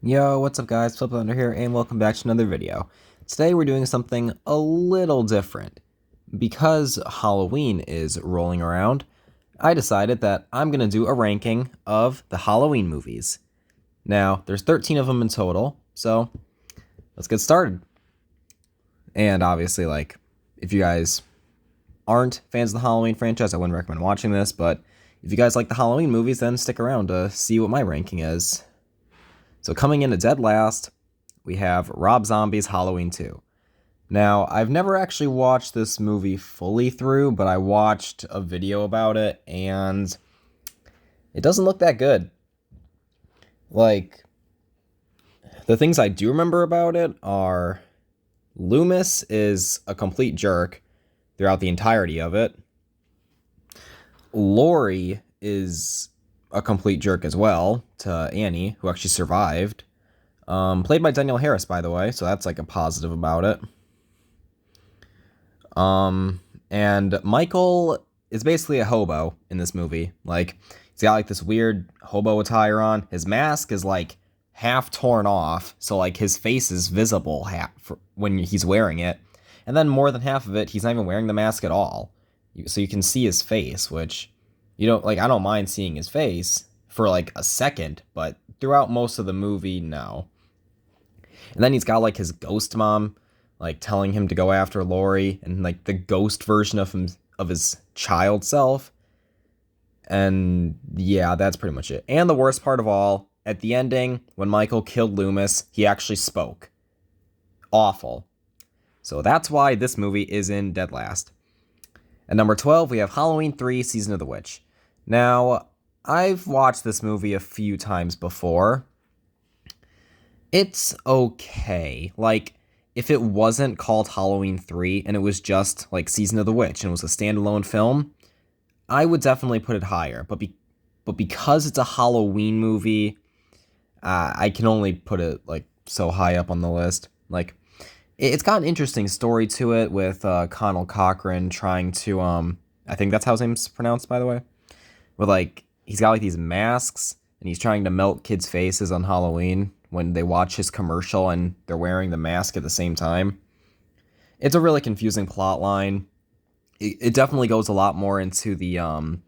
Yo, what's up guys, Flip Thunder here, and welcome back to another video. Today we're doing something a little different. Because Halloween is rolling around, I decided that I'm going to do a ranking of the Halloween movies. Now, there's 13 of them in total, so let's get started. And obviously, if you guys aren't fans of the Halloween franchise, I wouldn't recommend watching this, but if you guys like the Halloween movies, then stick around to see what my ranking is. So coming in at dead last, we have Rob Zombie's Halloween 2. Now, I've never actually watched this movie fully through, but I watched a video about it, and it doesn't look that good. The things I do remember about it are Loomis is a complete jerk throughout the entirety of it. Laurie is a complete jerk as well to Annie, who actually survived. Played by Danielle Harris, by the way, so that's a positive about it. And Michael is basically a hobo in this movie. He's got this weird hobo attire on. His mask is half torn off, so his face is visible when he's wearing it. And then more than half of it, he's not even wearing the mask at all. So you can see his face, which I don't mind seeing his face for a second, but throughout most of the movie, no. And then he's got his ghost mom telling him to go after Laurie, and the ghost version of his child self. And yeah, that's pretty much it. And the worst part of all, at the ending, when Michael killed Loomis, he actually spoke. Awful. So that's why this movie is in dead last. At number 12, we have Halloween 3, Season of the Witch. Now, I've watched this movie a few times before. It's okay. If it wasn't called Halloween 3 and it was just Season of the Witch and it was a standalone film, I would definitely put it higher. But because it's a Halloween movie, I can only put it so high up on the list. It's got an interesting story to it with Conal Cochran trying to I think that's how his name's pronounced, by the way. With he's got these masks and he's trying to melt kids' faces on Halloween when they watch his commercial and they're wearing the mask at the same time. It's a really confusing plot line. It definitely goes a lot more into the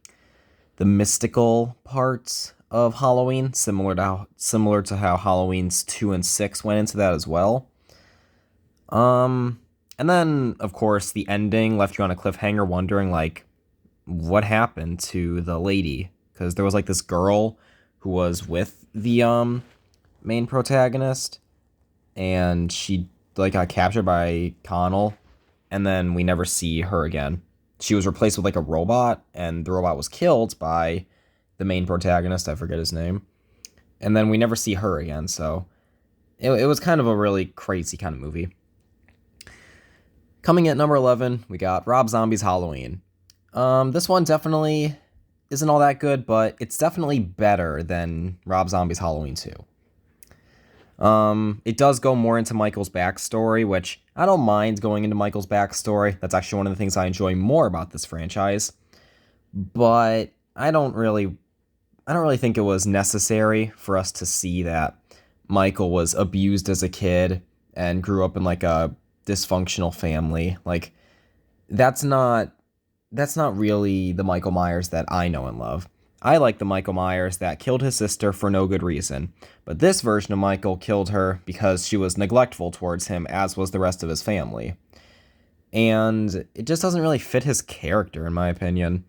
mystical parts of Halloween, similar to how Halloween's 2 and 6 went into that as well. And then of course the ending left you on a cliffhanger wondering what happened to the lady, because there was this girl who was with the main protagonist, and she got captured by Connell, and then we never see her again. She was replaced with a robot, and the robot was killed by the main protagonist, I forget his name, and then we never see her again. So it was kind of a really crazy kind of movie. Coming at number 11, we got Rob Zombie's Halloween. This one definitely isn't all that good, but it's definitely better than Rob Zombie's Halloween 2. It does go more into Michael's backstory, which I don't mind going into Michael's backstory. That's actually one of the things I enjoy more about this franchise. But I don't really think it was necessary for us to see that Michael was abused as a kid and grew up in a dysfunctional family. That's not really the Michael Myers that I know and love. I like the Michael Myers that killed his sister for no good reason, but this version of Michael killed her because she was neglectful towards him, as was the rest of his family. And it just doesn't really fit his character, in my opinion.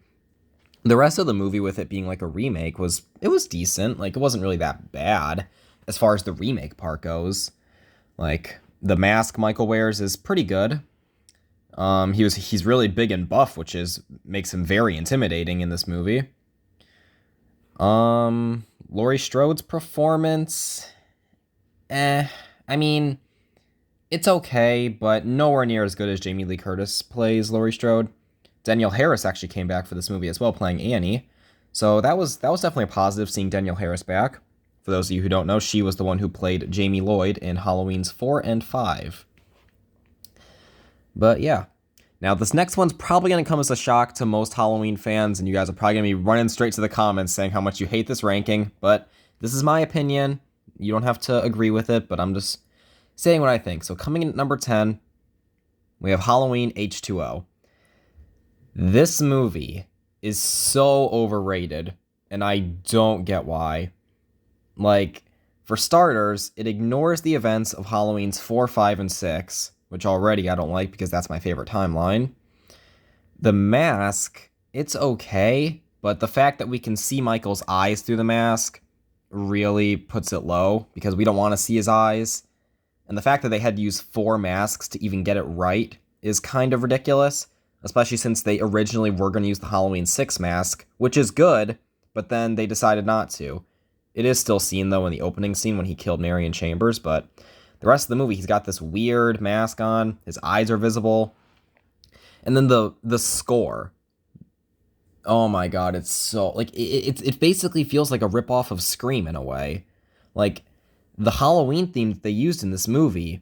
The rest of the movie, with it being a remake, was decent. It wasn't really that bad as far as the remake part goes. The mask Michael wears is pretty good. He's really big and buff, which makes him very intimidating in this movie. Laurie Strode's performance, I mean, it's okay, but nowhere near as good as Jamie Lee Curtis plays Laurie Strode. Danielle Harris actually came back for this movie as well, playing Annie. So that was definitely a positive, seeing Danielle Harris back. For those of you who don't know, she was the one who played Jamie Lloyd in Halloween's 4 and 5. But yeah. Now, this next one's probably going to come as a shock to most Halloween fans, and you guys are probably going to be running straight to the comments saying how much you hate this ranking, but this is my opinion. You don't have to agree with it, but I'm just saying what I think. So coming in at number 10, we have Halloween H2O. This movie is so overrated, and I don't get why. Like, for starters, it ignores the events of Halloween's 4, 5, and 6, which already I don't like because that's my favorite timeline. The mask, it's okay, but the fact that we can see Michael's eyes through the mask really puts it low because we don't want to see his eyes. And the fact that they had to use 4 masks to even get it right is kind of ridiculous, especially since they originally were going to use the Halloween 6 mask, which is good, but then they decided not to. It is still seen, though, in the opening scene when he killed Marion Chambers, but the rest of the movie, he's got this weird mask on, his eyes are visible, and then the score. Oh my god, it's so, like, it basically feels like a ripoff of Scream in a way. Like, the Halloween theme that they used in this movie,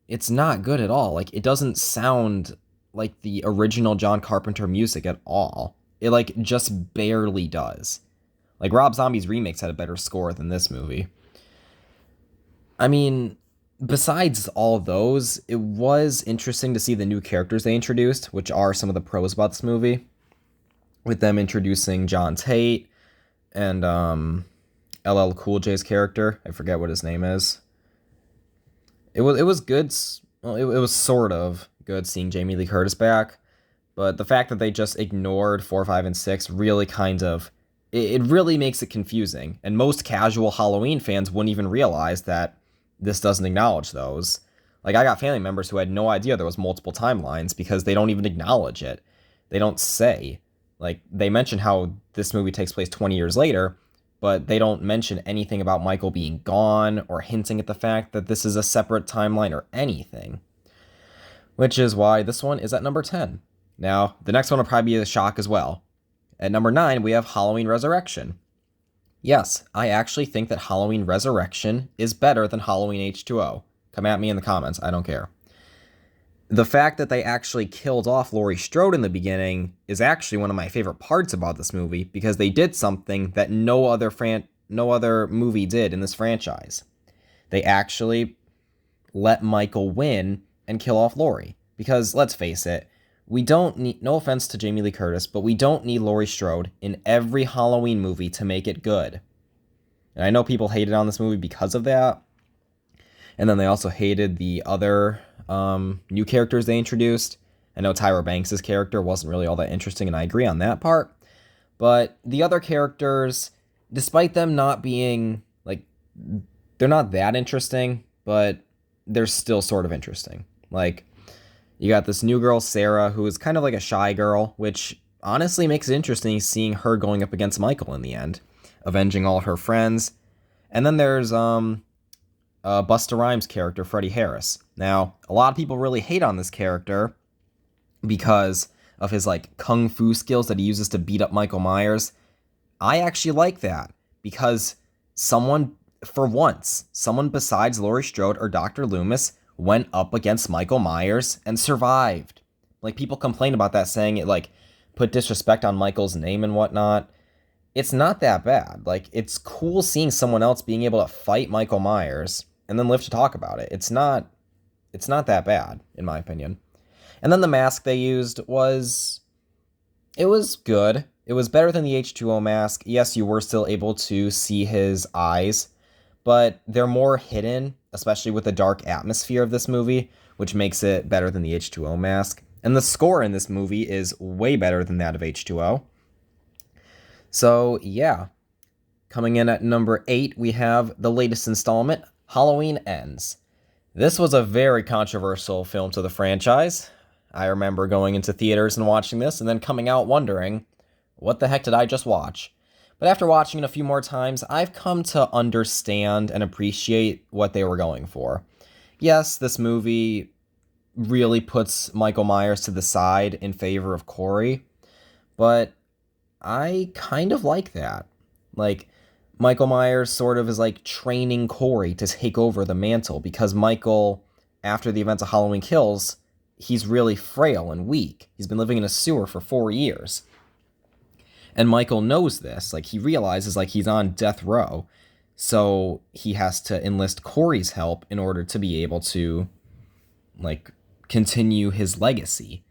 it's not good at all. Like, it doesn't sound like the original John Carpenter music at all. It, like, just barely does. Like, Rob Zombie's remakes had a better score than this movie. I mean, besides all those, it was interesting to see the new characters they introduced, which are some of the pros about this movie. With them introducing John Tate and LL Cool J's character. I forget what his name is. It was good. Well, it was sort of good seeing Jamie Lee Curtis back, but the fact that they just ignored 4, 5, and 6 really kind of it really makes it confusing. And most casual Halloween fans wouldn't even realize that this doesn't acknowledge those. Like, I got family members who had no idea there was multiple timelines because they don't even acknowledge it. They don't say. Like, they mention how this movie takes place 20 years later, but they don't mention anything about Michael being gone or hinting at the fact that this is a separate timeline or anything. Which is why this one is at number 10. Now, the next one will probably be a shock as well. At number 9, we have Halloween Resurrection. Yes, I actually think that Halloween Resurrection is better than Halloween H2O. Come at me in the comments, I don't care. The fact that they actually killed off Laurie Strode in the beginning is actually one of my favorite parts about this movie because they did something that no other movie did in this franchise. They actually let Michael win and kill off Laurie. Because let's face it, we don't need, no offense to Jamie Lee Curtis, but we don't need Laurie Strode in every Halloween movie to make it good. And I know people hated on this movie because of that. And then they also hated the other new characters they introduced. I know Tyra Banks' character wasn't really all that interesting, and I agree on that part. But the other characters, despite them not being, like, they're not that interesting, but they're still sort of interesting. Like, you got this new girl, Sarah, who is kind of like a shy girl, which honestly makes it interesting seeing her going up against Michael in the end, avenging all of her friends. And then there's Busta Rhymes' character, Freddie Harris. Now, a lot of people really hate on this character because of his, like, kung fu skills that he uses to beat up Michael Myers. I actually like that because someone besides Laurie Strode or Dr. Loomis went up against Michael Myers and survived. Like, people complain about that, saying it, like, put disrespect on Michael's name and whatnot. It's not that bad. Like, it's cool seeing someone else being able to fight Michael Myers and then live to talk about it. It's not that bad, in my opinion. And then the mask they used was good. It was better than the H2O mask. Yes, you were still able to see his eyes, but they're more hidden, especially with the dark atmosphere of this movie, which makes it better than the H2O mask. And the score in this movie is way better than that of H2O. So, yeah. Coming in at number 8, we have the latest installment, Halloween Ends. This was a very controversial film to the franchise. I remember going into theaters and watching this and then coming out wondering, what the heck did I just watch? But after watching it a few more times, I've come to understand and appreciate what they were going for. Yes, this movie really puts Michael Myers to the side in favor of Corey, but I kind of like that. Like, Michael Myers sort of is like training Corey to take over the mantle because Michael, after the events of Halloween Kills, he's really frail and weak. He's been living in a sewer for 4 years. And Michael knows this. Like, he realizes, like, he's on death row. So he has to enlist Corey's help in order to be able to, like, continue his legacy.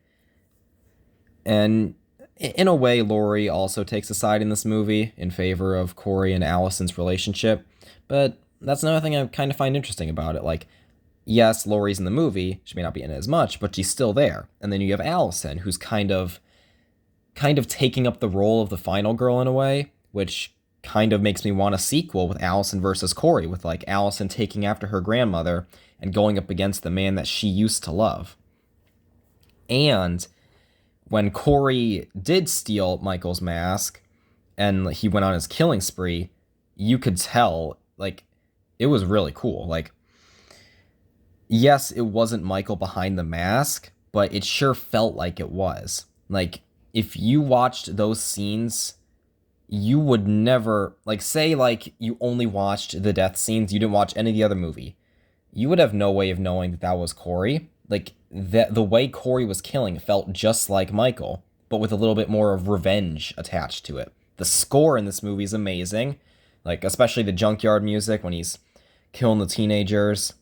And in a way, Laurie also takes a side in this movie in favor of Corey and Allison's relationship. But that's another thing I kind of find interesting about it. Like, yes, Laurie's in the movie. She may not be in it as much, but she's still there. And then you have Allison, who's kind of taking up the role of the final girl in a way, which kind of makes me want a sequel with Allison versus Corey, with like Allison taking after her grandmother and going up against the man that she used to love. And when Corey did steal Michael's mask and he went on his killing spree, you could tell, like, it was really cool. Like, yes, it wasn't Michael behind the mask, but it sure felt like it was. Like, if you watched those scenes, you would never, like, say, like, you only watched the death scenes, you didn't watch any of the other movie, you would have no way of knowing that that was Corey. Like, the way Corey was killing felt just like Michael, but with a little bit more of revenge attached to it. The score in this movie is amazing, like, especially the junkyard music when he's killing the teenagers,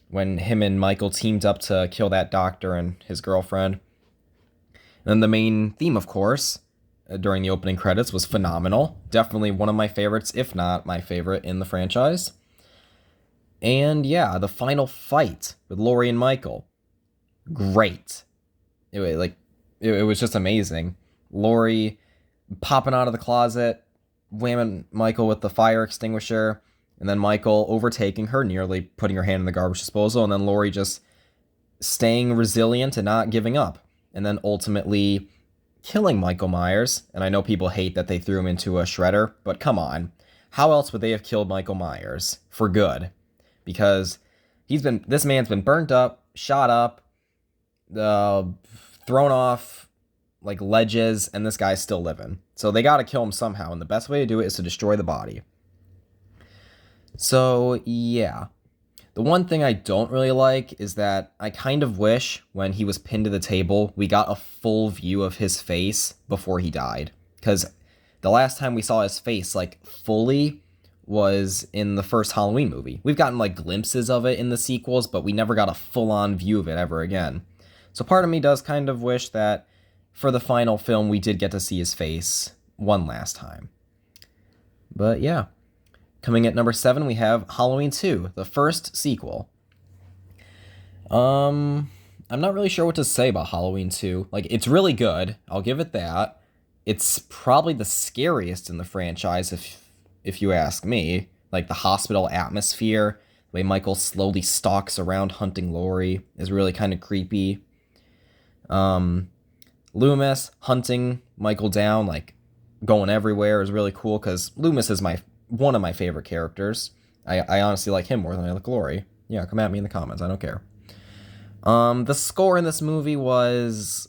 when him and Michael teamed up to kill that doctor and his girlfriend. And then the main theme, of course, during the opening credits was phenomenal. Definitely one of my favorites, if not my favorite in the franchise. And yeah, the final fight with Laurie and Michael. Great. It was just amazing. Laurie popping out of the closet, whamming Michael with the fire extinguisher, and then Michael overtaking her, nearly putting her hand in the garbage disposal, and then Laurie just staying resilient and not giving up, and then ultimately killing Michael Myers. And I know people hate that they threw him into a shredder, but come on. How else would they have killed Michael Myers? For good. Because this man's been burnt up, shot up, thrown off like ledges, and this guy's still living. So they gotta kill him somehow, and the best way to do it is to destroy the body. So yeah. The one thing I don't really like is that I kind of wish when he was pinned to the table, we got a full view of his face before he died. Because the last time we saw his face, like, fully was in the first Halloween movie. We've gotten, like, glimpses of it in the sequels, but we never got a full-on view of it ever again. So part of me does kind of wish that for the final film, we did get to see his face one last time. But yeah. Coming at number 7, we have Halloween 2, the first sequel. I'm not really sure what to say about Halloween 2. Like, it's really good. I'll give it that. It's probably the scariest in the franchise, if you ask me. Like, the hospital atmosphere, the way Michael slowly stalks around hunting Laurie is really kind of creepy. Loomis hunting Michael down, like, going everywhere is really cool, because Loomis is one of my favorite characters. I honestly like him more than I like Laurie. Yeah, come at me in the comments. I don't care. The score in this movie was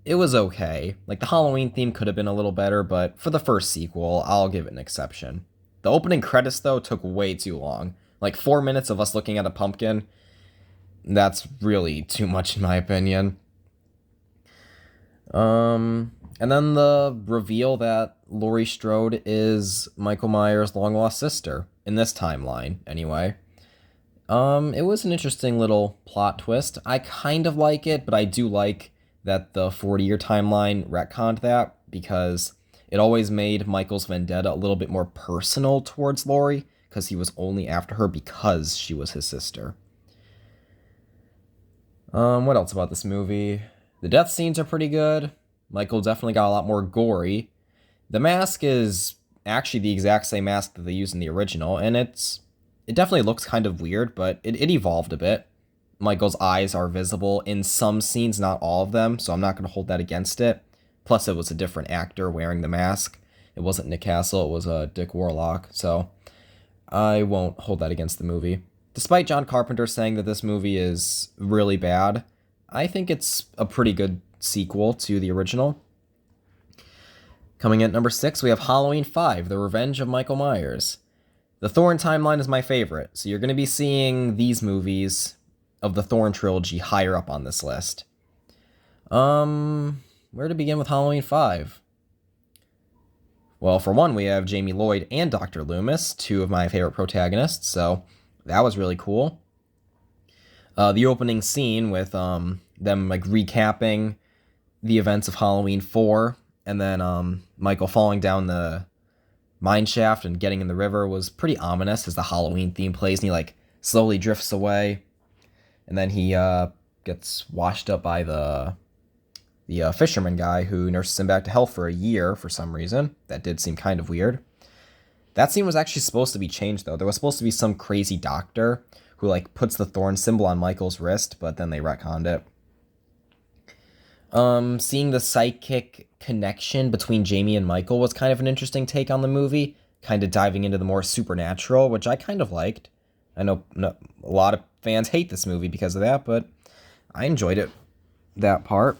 okay. Like, the Halloween theme could have been a little better, but for the first sequel, I'll give it an exception. The opening credits, though, took way too long. Like, 4 minutes of us looking at a pumpkin. That's really too much, in my opinion. And then the reveal that Laurie Strode is Michael Myers' long-lost sister, in this timeline, anyway. It was an interesting little plot twist. I kind of like it, but I do like that the 40-year timeline retconned that, because it always made Michael's vendetta a little bit more personal towards Laurie, because he was only after her because she was his sister. What else about this movie? The death scenes are pretty good. Michael definitely got a lot more gory. The mask is actually the exact same mask that they used in the original, and it definitely looks kind of weird, but it evolved a bit. Michael's eyes are visible in some scenes, not all of them, so I'm not going to hold that against it. Plus, it was a different actor wearing the mask. It wasn't Nick Castle, it was Dick Warlock, so I won't hold that against the movie. Despite John Carpenter saying that this movie is really bad, I think it's a pretty good sequel to the original. Coming at number 6, we have Halloween 5, The Revenge of Michael Myers. The Thorn timeline is my favorite, so you're going to be seeing these movies of the Thorn trilogy higher up on this list. Where to begin with Halloween 5? Well, for one, we have Jamie Lloyd and Dr. Loomis, two of my favorite protagonists, so that was really cool. The opening scene with them like recapping the events of Halloween 4, and then Michael falling down the mine shaft and getting in the river was pretty ominous as the Halloween theme plays and he like slowly drifts away, and then he gets washed up by the fisherman guy who nurses him back to health for a year for some reason. That did seem kind of weird. That scene was actually supposed to be changed though. There was supposed to be some crazy doctor who like puts the thorn symbol on Michael's wrist, but then they retconned it. Seeing the psychic connection between Jamie and Michael was kind of an interesting take on the movie, kind of diving into the more supernatural, which I kind of liked. I know a lot of fans hate this movie because of that, but I enjoyed it, that part.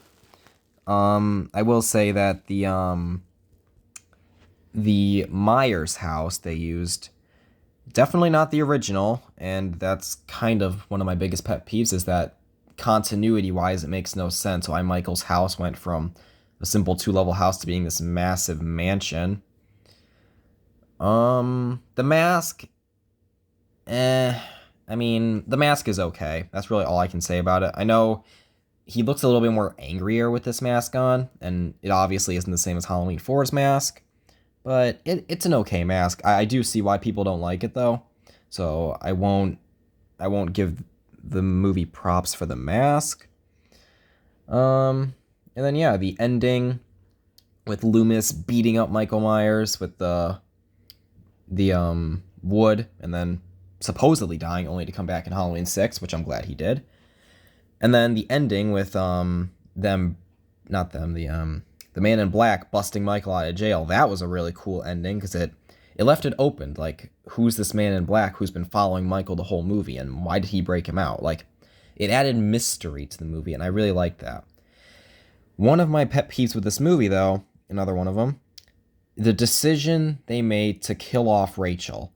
I will say that the Myers house they used, definitely not the original, and that's kind of one of my biggest pet peeves is that continuity wise it makes no sense why Michael's house went from a simple 2-level house to being this massive mansion. The mask, I mean, the mask is okay. That's really all I can say about it. I know he looks a little bit more angrier with this mask on, and it obviously isn't the same as Halloween 4's mask, but it's an okay mask. I do see why people don't like it though, so I won't give the movie props for the mask. And then yeah, the ending with Loomis beating up Michael Myers with the wood, and then supposedly dying only to come back in Halloween 6, which I'm glad he did. And then the ending with the Man in Black busting Michael out of jail. That was a really cool ending because it left it open. Like, who's this Man in Black who's been following Michael the whole movie, and why did he break him out? Like, it added mystery to the movie, and I really liked that. One of my pet peeves with this movie, though, another one of them, the decision they made to kill off Rachel.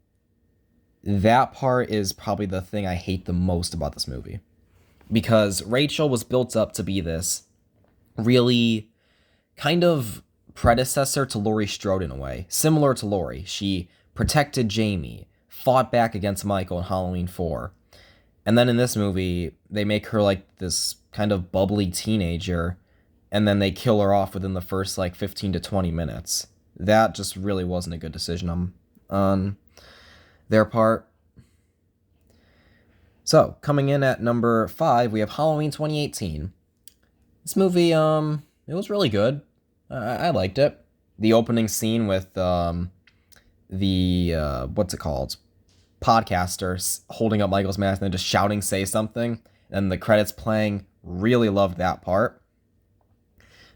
That part is probably the thing I hate the most about this movie. Because Rachel was built up to be this really kind of predecessor to Laurie Strode in a way. Similar to Laurie. She protected Jamie, fought back against Michael in Halloween 4. And then in this movie, they make her like this kind of bubbly teenager, and then they kill her off within the first like 15 to 20 minutes. That just really wasn't a good decision on their part. So, coming in at number 5, we have Halloween 2018. This movie, it was really good. I liked it. The opening scene with what's it called? Podcaster holding up Michael's mask and then just shouting, say something, and the credits playing. Really loved that part.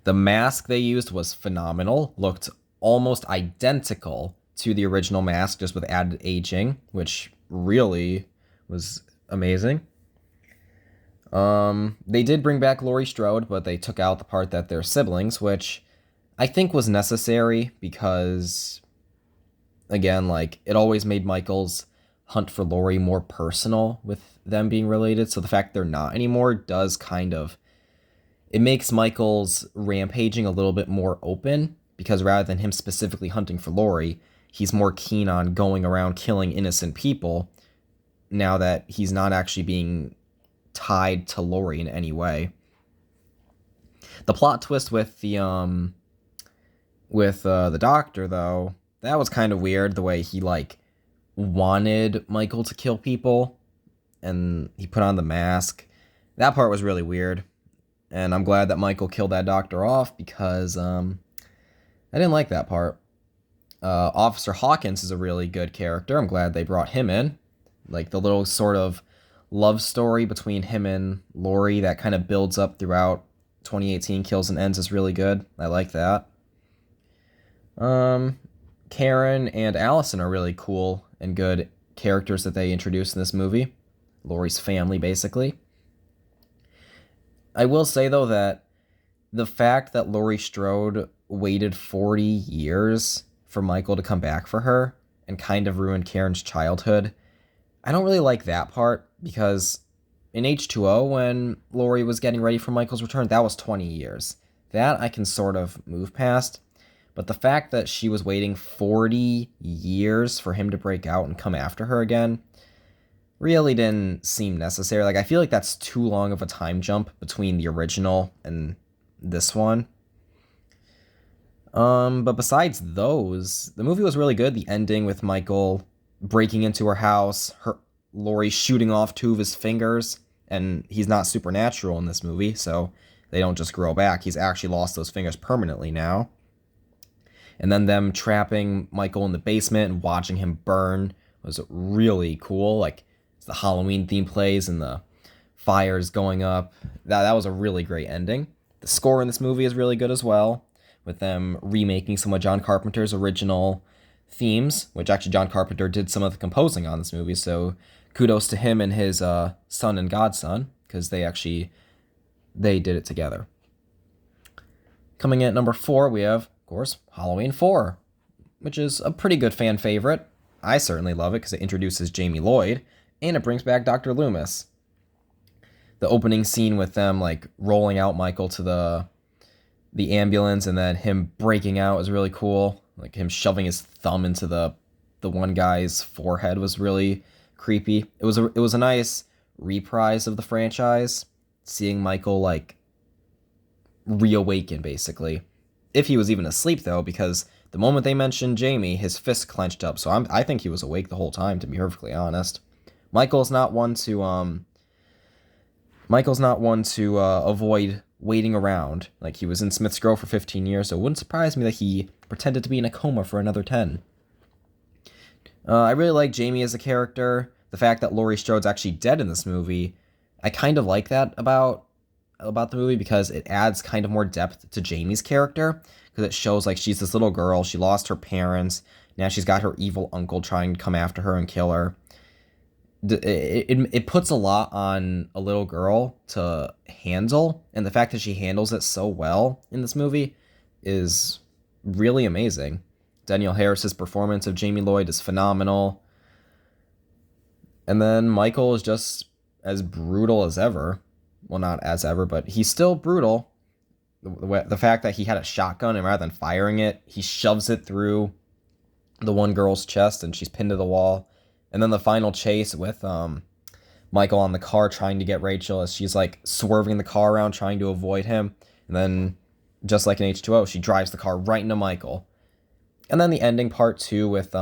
The mask they used was phenomenal. Looked almost identical to the original mask, just with added aging, which really was amazing. They did bring back Laurie Strode, but they took out the part that they're siblings, which I think was necessary because, again, like, it always made Michael's hunt for Laurie more personal with them being related, so the fact they're not anymore does kind of, it makes Michael's rampaging a little bit more open, because rather than him specifically hunting for Laurie, he's more keen on going around killing innocent people now that he's not actually being tied to Laurie in any way. The plot twist with the doctor, though, that was kind of weird, the way he like wanted Michael to kill people and he put on the mask. That part was really weird, and I'm glad that Michael killed that doctor off because I didn't like that part. Officer Hawkins is a really good character. I'm glad they brought him in. Like, the little sort of love story between him and Laurie that kind of builds up throughout 2018 Kills and Ends is really good. I like that. Karen and Allison are really cool and good characters that they introduced in this movie. Laurie's family, basically. I will say, though, that the fact that Laurie Strode waited 40 years for Michael to come back for her and kind of ruined Karen's childhood, I don't really like that part, because in H2O, when Laurie was getting ready for Michael's return, that was 20 years. That I can sort of move past. But the fact that she was waiting 40 years for him to break out and come after her again really didn't seem necessary. Like, I feel like that's too long of a time jump between the original and this one. But besides those, the movie was really good. The ending with Michael breaking into her house, Laurie shooting off two of his fingers, and he's not supernatural in this movie, so they don't just grow back. He's actually lost those fingers permanently now. And then them trapping Michael in the basement and watching him burn was really cool. Like, the Halloween theme plays and the fires going up. That was a really great ending. The score in this movie is really good as well, with them remaking some of John Carpenter's original themes, which actually John Carpenter did some of the composing on this movie, so kudos to him and his son and godson, because they did it together. Coming in at number 4, we have, of course, Halloween 4, which is a pretty good fan favorite. I certainly love it because it introduces Jamie Lloyd, and it brings back Dr. Loomis. The opening scene with them, like, rolling out Michael to the ambulance and then him breaking out is really cool. Like, him shoving his thumb into the one guy's forehead was really creepy. It was a nice reprise of the franchise, seeing Michael, like, reawaken, basically. If he was even asleep, though, because the moment they mentioned Jamie, his fist clenched up, so I think he was awake the whole time, to be perfectly honest. Michael's not one to avoid waiting around. Like, he was in Smith's Grove for 15 years, so it wouldn't surprise me that he pretended to be in a coma for another 10. I really like Jamie as a character. The fact that Laurie Strode's actually dead in this movie, I kind of like that about the movie, because it adds kind of more depth to Jamie's character, because it shows, like, she's this little girl, she lost her parents, now she's got her evil uncle trying to come after her and kill her. It puts a lot on a little girl to handle, and the fact that she handles it so well in this movie is really amazing. Danielle Harris's performance of Jamie Lloyd is phenomenal. And then Michael is just as brutal as ever. Well, not as ever, but he's still brutal. The fact that he had a shotgun, and rather than firing it, he shoves it through the one girl's chest and she's pinned to the wall. And then the final chase with Michael on the car trying to get Rachel as she's, like, swerving the car around trying to avoid him. And then, just like in H2O, she drives the car right into Michael. And then the ending part 2 with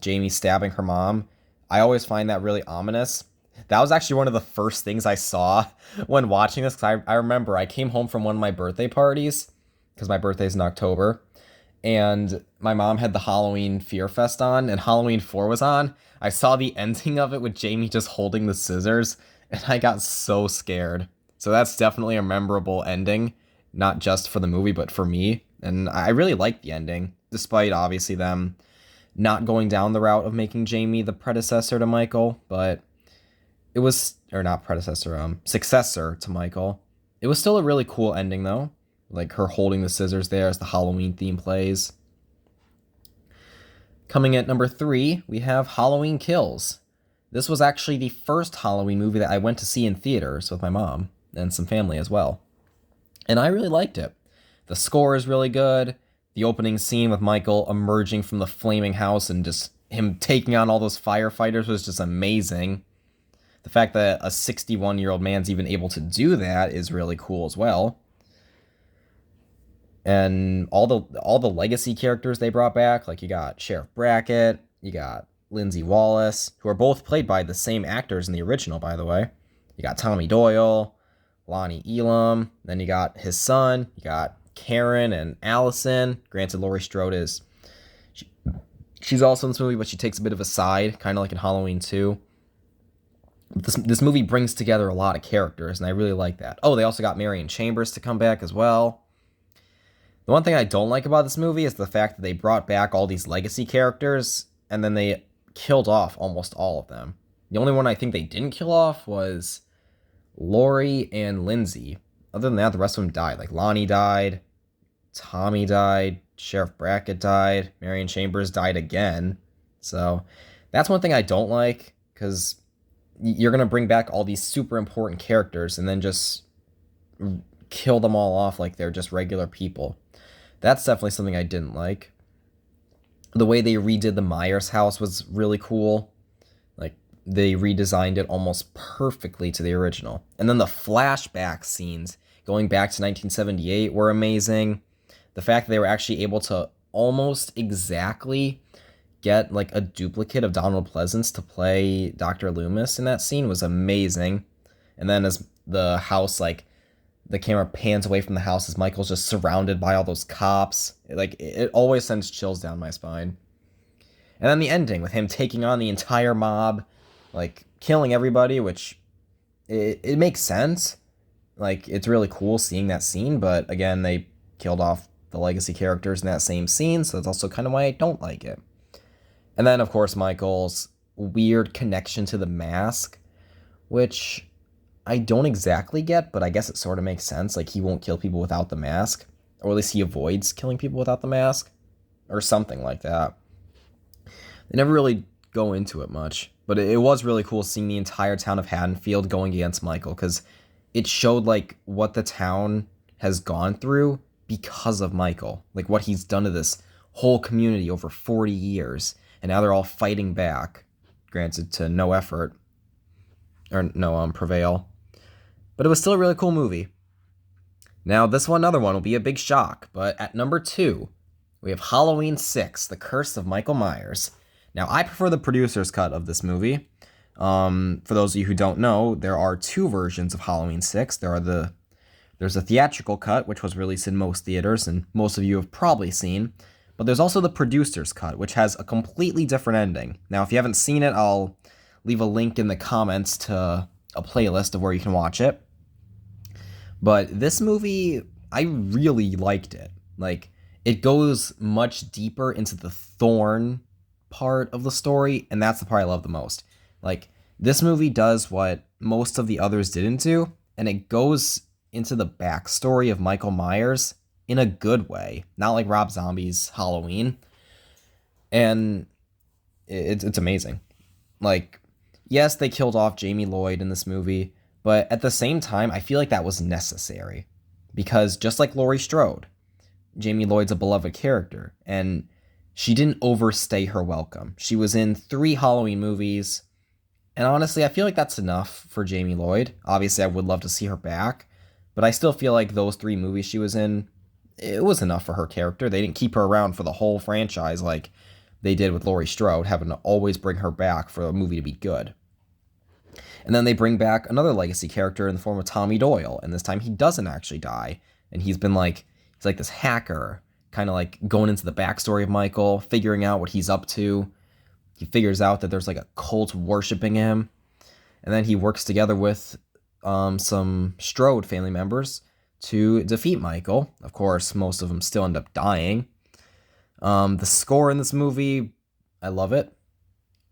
Jamie stabbing her mom. I always find that really ominous. That was actually one of the first things I saw when watching this, because I remember I came home from one of my birthday parties, because my birthday's in October, and my mom had the Halloween Fear Fest on, and Halloween 4 was on. I saw the ending of it with Jamie just holding the scissors, and I got so scared. So that's definitely a memorable ending, not just for the movie, but for me. And I really liked the ending, despite obviously them not going down the route of making Jamie the predecessor to Michael, but it was, or not predecessor, successor to Michael. It was still a really cool ending, though. Like, her holding the scissors there as the Halloween theme plays. Coming at number 3, we have Halloween Kills. This was actually the first Halloween movie that I went to see in theaters with my mom and some family as well. And I really liked it. The score is really good. The opening scene with Michael emerging from the flaming house and just him taking on all those firefighters was just amazing. The fact that a 61-year-old man's even able to do that is really cool as well. And all the legacy characters they brought back, like, you got Sheriff Brackett, you got Lindsay Wallace, who are both played by the same actors in the original, by the way. You got Tommy Doyle, Lonnie Elam, then you got his son, you got Karen and Allison. Granted, Laurie Strode she's also in this movie, but she takes a bit of a side, kind of like in Halloween 2. This movie brings together a lot of characters, and I really like that. Oh, they also got Marion Chambers to come back as well. The one thing I don't like about this movie is the fact that they brought back all these legacy characters, and then they killed off almost all of them. The only one I think they didn't kill off was Laurie and Lindsay. Other than that, the rest of them died. Like, Lonnie died, Tommy died, Sheriff Brackett died, Marion Chambers died again. So that's one thing I don't like, because you're going to bring back all these super important characters and then just kill them all off like they're just regular people. That's definitely something I didn't like. The way they redid the Myers house was really cool. Like, they redesigned it almost perfectly to the original. And then the flashback scenes going back to 1978 were amazing. The fact that they were actually able to almost exactly get like a duplicate of Donald Pleasance to play Dr. Loomis in that scene was amazing. And then as the house, like, the camera pans away from the house as Michael's just surrounded by all those cops. Like, it always sends chills down my spine. And then the ending with him taking on the entire mob, like killing everybody, which it makes sense. Like, it's really cool seeing that scene, but again, they killed off the legacy characters in that same scene, so that's also kind of why I don't like it. And then, of course, Michael's weird connection to the mask, which I don't exactly get, but I guess it sort of makes sense. Like, he won't kill people without the mask, or at least he avoids killing people without the mask, or something like that. They never really go into it much, but it was really cool seeing the entire town of Haddonfield going against Michael, because it showed like what the town has gone through because of Michael, like what he's done to this whole community over 40 years, and now they're all fighting back, granted to no effort, or no prevail. But it was still a really cool movie. Now, another one will be a big shock, but at number 2, we have Halloween 6, The Curse of Michael Myers. Now, I prefer the producer's cut of this movie. For those of you who don't know, there are 2 versions of Halloween 6. There's a theatrical cut, which was released in most theaters, and most of you have probably seen. But there's also the producer's cut, which has a completely different ending. Now, if you haven't seen it, I'll leave a link in the comments to a playlist of where you can watch it. But this movie, I really liked it. Like, it goes much deeper into the Thorn part of the story, and that's the part I love the most. Like, this movie does what most of the others didn't do, and it goes into the backstory of Michael Myers in a good way, not like Rob Zombie's Halloween. And it's amazing. Like, yes, they killed off Jamie Lloyd in this movie, but at the same time, I feel like that was necessary. Because just like Laurie Strode, Jamie Lloyd's a beloved character, and she didn't overstay her welcome. She was in 3 Halloween movies, and honestly, I feel like that's enough for Jamie Lloyd. Obviously, I would love to see her back, but I still feel like those 3 movies she was in, it was enough for her character. They didn't keep her around for the whole franchise like they did with Laurie Strode, having to always bring her back for a movie to be good. And then they bring back another legacy character in the form of Tommy Doyle, and this time he doesn't actually die, and he's like this hacker, kind of like going into the backstory of Michael, figuring out what he's up to. He figures out that there's like a cult worshiping him, and then he works together with some Strode family members to defeat Michael. Of course, most of them still end up dying. The score in this movie, I love it.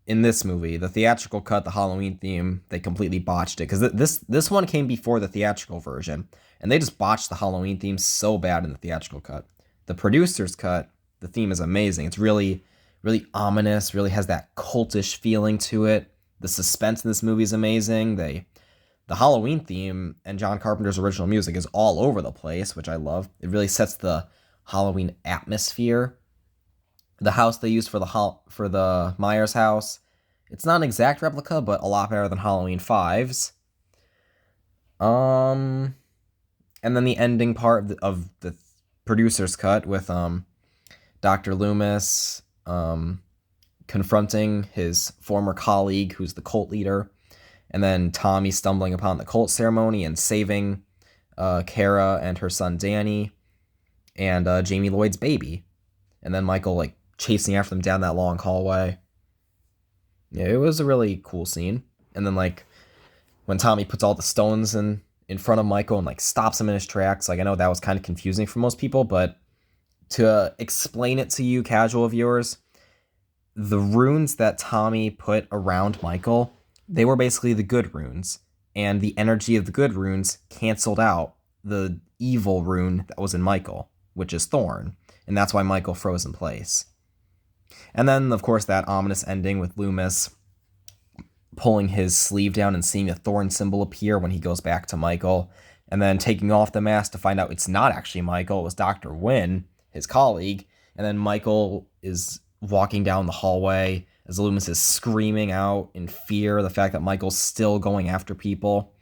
In this movie, the theatrical cut, the Halloween theme, they completely botched it, because this one came before the theatrical version, and they just botched the Halloween theme so bad in the theatrical cut. The producer's cut, the theme is amazing. It's really, really ominous, really has that cultish feeling to it. The suspense in this movie is amazing. The Halloween theme and John Carpenter's original music is all over the place, which I love. It really sets the Halloween atmosphere. The house they used for the Myers house, it's not an exact replica, but a lot better than Halloween 5's. And then the ending part of the producer's cut with Dr. Loomis confronting his former colleague, who's the cult leader, and then Tommy stumbling upon the cult ceremony and saving Kara and her son Danny and Jamie Lloyd's baby, and then Michael like chasing after them down that long hallway. Yeah, it was a really cool scene. And then like when Tommy puts all the stones in front of Michael and like stops him in his tracks, like I know that was kind of confusing for most people, but to explain it to you casual viewers, the runes that Tommy put around Michael, they were basically the good runes, and the energy of the good runes canceled out the evil rune that was in Michael, which is Thorn, and that's why Michael froze in place. And then, of course, that ominous ending with Loomis pulling his sleeve down and seeing a Thorn symbol appear when he goes back to Michael, and then taking off the mask to find out it's not actually Michael, it was Dr. Wynn, his colleague, and then Michael is walking down the hallway as Loomis is screaming out in fear of the fact that Michael's still going after people.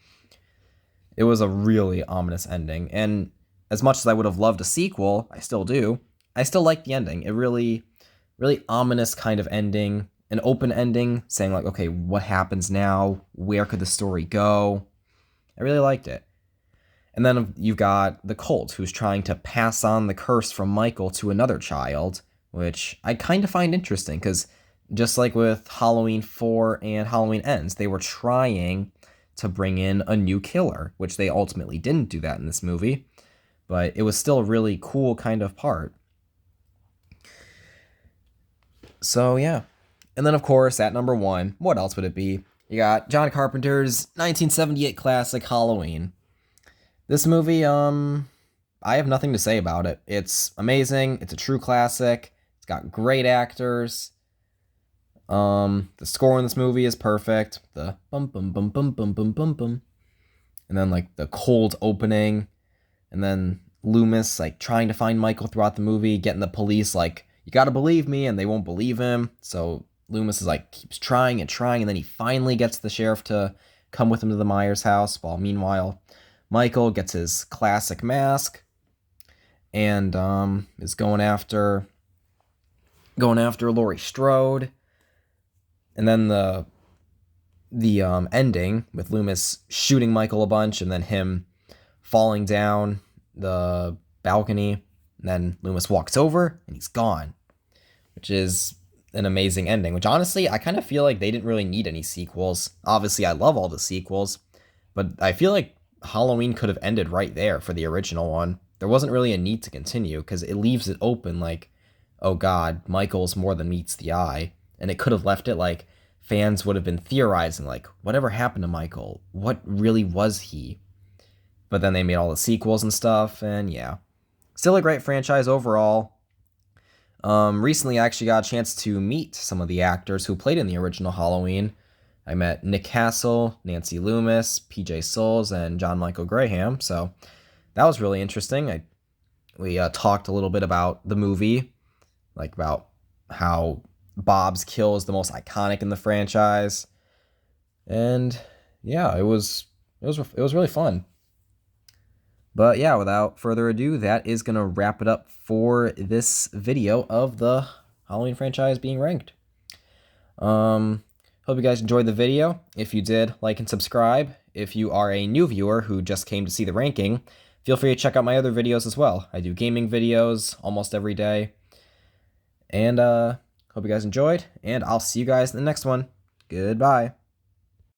It was a really ominous ending, and as much as I would have loved a sequel, I still do, I still like the ending. It really ominous kind of ending, an open ending, saying like, okay, what happens now? Where could the story go? I really liked it. And then you've got the cult, who's trying to pass on the curse from Michael to another child, which I kind of find interesting, because just like with Halloween 4 and Halloween Ends, they were trying to bring in a new killer, which they ultimately didn't do that in this movie, but it was still a really cool kind of part. So yeah. And then of course, at number 1, what else would it be? You got John Carpenter's 1978 classic Halloween. This movie, I have nothing to say about it. It's amazing. It's a true classic. It's got great actors. The score in this movie is perfect. The bum bum bum bum bum bum bum bum. And then like the cold opening. And then Loomis like trying to find Michael throughout the movie, getting the police like, you gotta believe me, and they won't believe him. So Loomis is like, keeps trying, and then he finally gets the sheriff to come with him to the Myers house, while meanwhile Michael gets his classic mask and is going after Laurie Strode. And then the ending with Loomis shooting Michael a bunch and then him falling down the balcony, and then Loomis walks over and he's gone, which is an amazing ending, which honestly I kind of feel like they didn't really need any sequels. Obviously I love all the sequels, but I feel like Halloween could have ended right there for the original one. There wasn't really a need to continue, because it leaves it open like, oh god, Michael's more than meets the eye. And it could have left it like fans would have been theorizing like, whatever happened to Michael? What really was he? But then they made all the sequels and stuff, and yeah. Still a great franchise overall. Recently I actually got a chance to meet some of the actors who played in the original Halloween. I met Nick Castle, Nancy Loomis, PJ Soles, and John Michael Graham, so that was really interesting. We talked a little bit about the movie, like about how Bob's kill is the most iconic in the franchise, and yeah, it was really fun. But yeah, without further ado, that is gonna wrap it up for this video of the Halloween franchise being ranked. Hope you guys enjoyed the video. If you did, like and subscribe. If you are a new viewer who just came to see the ranking, feel free to check out my other videos as well. I do gaming videos almost every day. And hope you guys enjoyed, and I'll see you guys in the next one. Goodbye.